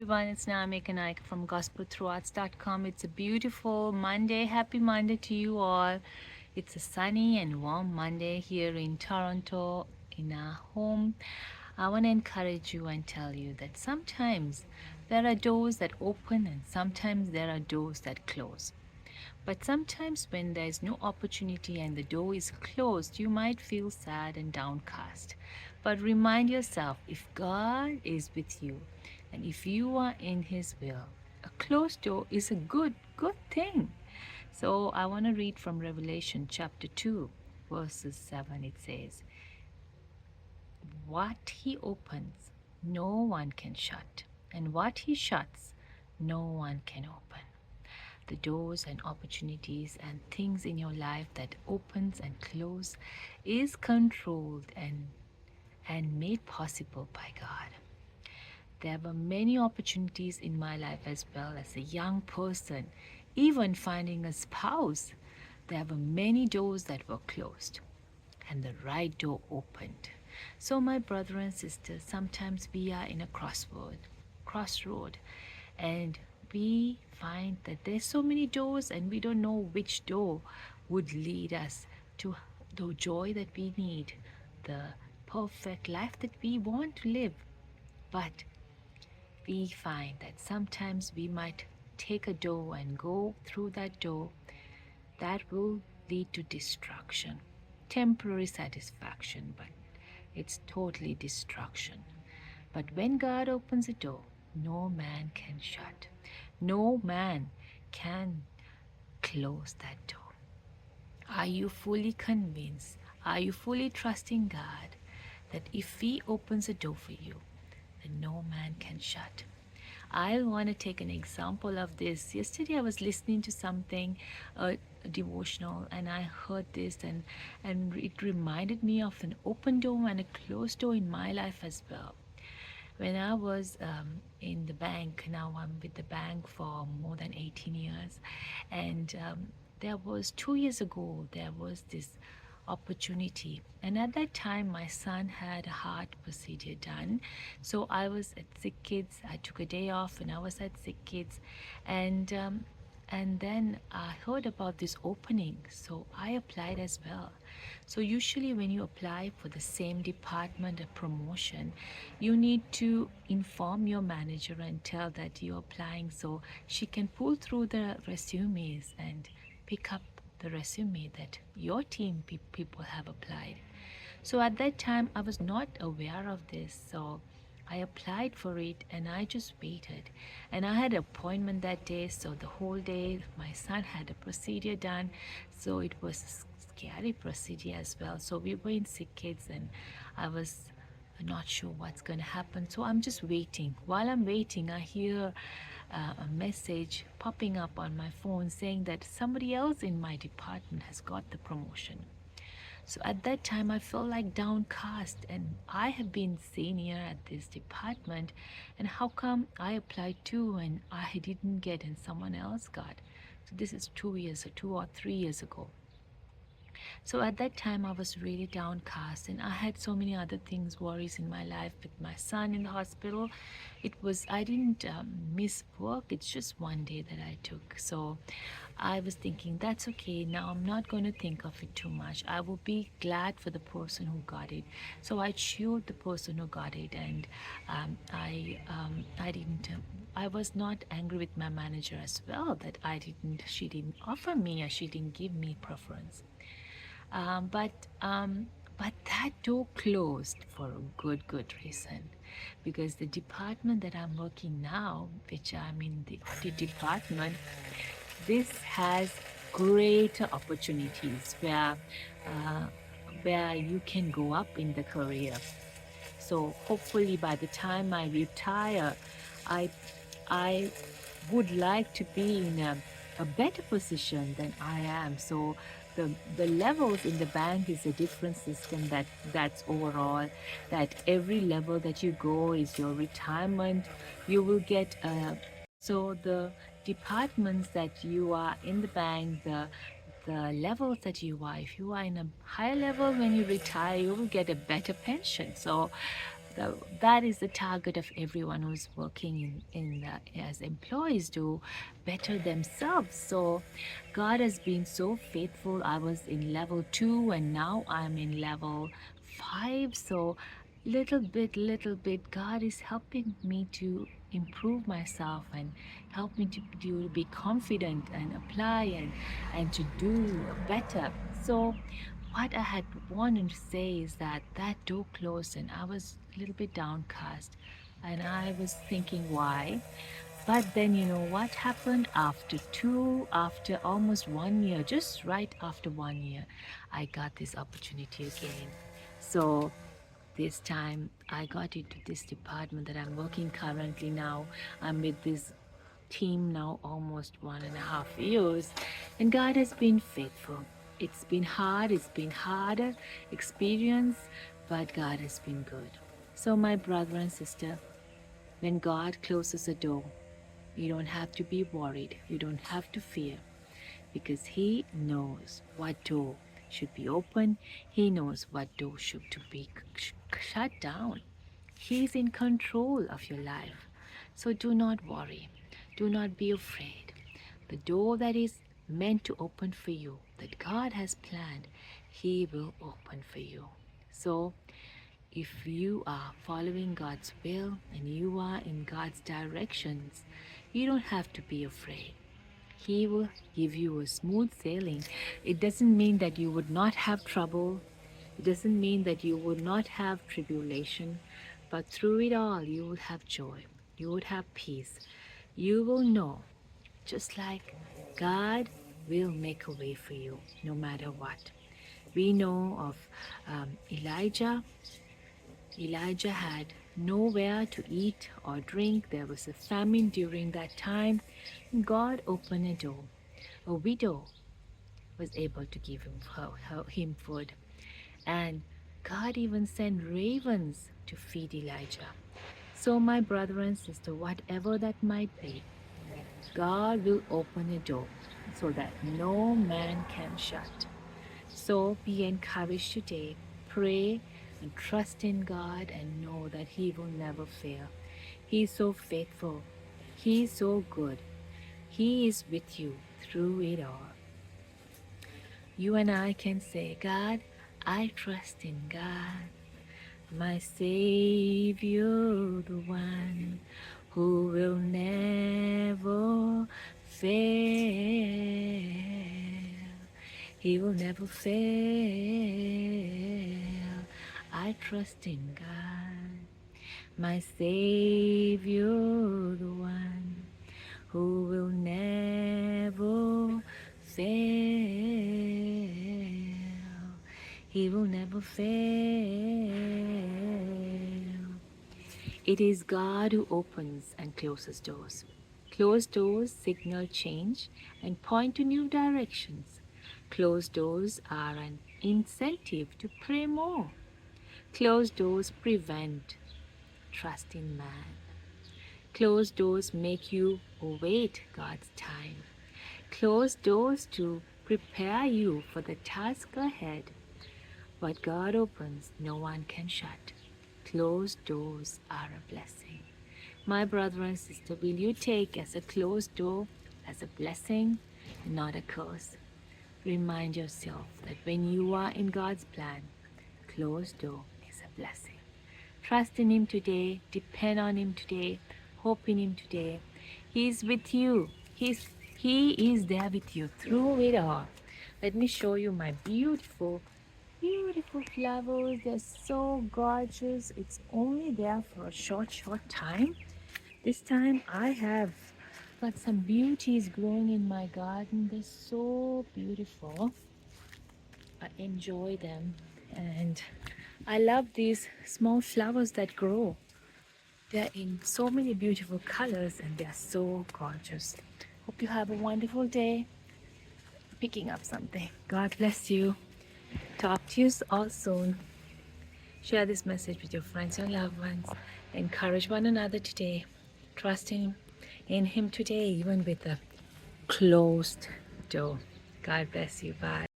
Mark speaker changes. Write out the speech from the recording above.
Speaker 1: Everyone, it's Naomi Kanaik from gospelthrougharts.com. It's a beautiful Monday. Happy Monday to you all. It's a sunny and warm Monday here in Toronto in our home. I want to encourage you and tell you that sometimes there are doors that open and sometimes there are doors that close. But sometimes, when there's no opportunity and the door is closed, you might feel sad and downcast. But remind yourself, if God is with you and if you are in His will, a closed door is a good thing. So I want to read from Revelation chapter 2, verses 7. It says, what He opens, no one can shut, and what He shuts, no one can open. The doors and opportunities and things in your life that opens and close is controlled and made possible by God. There were many opportunities in my life as well as a young person, even finding a spouse. There were many doors that were closed and the right door opened. So my brother and sister, sometimes we are in a crossroad, and we find that there's so many doors and we don't know which door would lead us to the joy that we need, the perfect life that we want to live. But we find that sometimes we might take a door and go through that door that will lead to destruction, temporary satisfaction, but it's totally destruction. But when God opens a door, no man can shut. No man can close that door. Are you fully convinced? Are you fully trusting God that if He opens a door for you, then no man can shut? I want to take an example of this. Yesterday I was listening to something, a devotional, and I heard this, and it reminded me of an open door and a closed door in my life as well. When I was in the bank, now I'm with the bank for more than 18 years, and there was 2 years ago, there was this opportunity. And at that time, my son had a heart procedure done. So I was at Sick Kids. I took a day off and I was at Sick Kids. And then I heard about this opening, so I applied as well. So usually when you apply for the same department, a promotion, you need to inform your manager and tell that you're applying so she can pull through the resumes and pick up the resume that your team people have applied. So at that time I was not aware of this, so I applied for it and I just waited. And I had an appointment that day, so the whole day my son had a procedure done. So it was a scary procedure as well. So we were in Sick Kids and I was not sure what's going to happen. So I'm just waiting. While I'm waiting, I hear a message popping up on my phone saying that somebody else in my department has got the promotion. So at that time, I felt like downcast, and I have been senior at this department, and how come I applied too and I didn't get and someone else got? So this is 2 years or 2 or 3 years ago. So at that time, I was really downcast, and I had so many other things, worries in my life with my son in the hospital. I didn't miss work, it's just one day that I took. So I was thinking, that's okay, now I'm not going to think of it too much. I will be glad for the person who got it. So I cheered the person who got it, and I didn't. I was not angry with my manager as well that she didn't offer me or she didn't give me preference. Um, but but that door closed for a good reason, because the department that I'm working now, which I'm in the audit department, this has greater opportunities uh, where you can go up in the career. So hopefully by the time I retire, I I would like to be in a better position than I am. So the levels in the bank is a different system that's overall, that every level that you go is your retirement. You will get so the departments that you are in the bank, the levels that you are, if you are in a higher level, when you retire you will get a better pension. So that is the target of everyone who's working as employees, to better themselves. So God has been so faithful. I was in level 2 and now I'm in level 5. So little bit God is helping me to improve myself and help me to be confident and apply and to do better. So what I had wanted to say is that that door closed and I was a little bit downcast and I was thinking why. But then you know what happened after almost 1 year, just right after 1 year, I got this opportunity again. So this time I got into this department that I'm working currently now. I'm with this team now almost 1.5 years, and God has been faithful. It's been hard, it's been harder experience, but God has been good. So, my brother and sister, when God closes a door, you don't have to be worried, you don't have to fear, because He knows what door should be open, He knows what door should to be shut down. He's in control of your life. So do not worry. Do not be afraid. The door that is meant to open for you, that God has planned, He will open for you. So if you are following God's will and you are in God's directions, you don't have to be afraid. He will give you a smooth sailing. It doesn't mean that you would not have trouble. It doesn't mean that you would not have tribulation. But through it all, you will have joy. You would have peace. You will know, just like God will make a way for you no matter what. We know of Elijah. Elijah had nowhere to eat or drink. There was a famine during that time. God opened a door. A widow was able to give him food. And God even sent ravens to feed Elijah. So, my brother and sister, whatever that might be, God will open a door so that no man can shut. So, be encouraged today. Pray and trust in God and know that He will never fail. He is so faithful. He is so good. He is with you through it all. You and I can say, God, I trust in God, my Savior, the one who will never fail. He will never fail. I trust in God, my Savior, the one who will never fail. He will never fail. It is God who opens and closes doors. Closed doors signal change and point to new directions. Closed doors are an incentive to pray more. Closed doors prevent trust in man. Closed doors make you await God's time. Closed doors to prepare you for the task ahead. What God opens, no one can shut. Closed doors are a blessing. My brother and sister, will you take as a closed door as a blessing and not a curse? Remind yourself that when you are in God's plan, closed door is a blessing. Trust in Him today, depend on Him today, hope in Him today. He's with you. He is there with you through it all. Let me show you my beautiful flowers. They're so gorgeous. It's only there for a short time. This time I have got some beauties growing in my garden. They're so beautiful. I enjoy them, and I love these small flowers that grow. They're in so many beautiful colors and they're so gorgeous. Hope you have a wonderful day picking up something. God bless you. Talk to you all soon. Share this message with your friends and loved ones. Encourage one another today. Trust in Him today, even with a closed door. God bless you. Bye.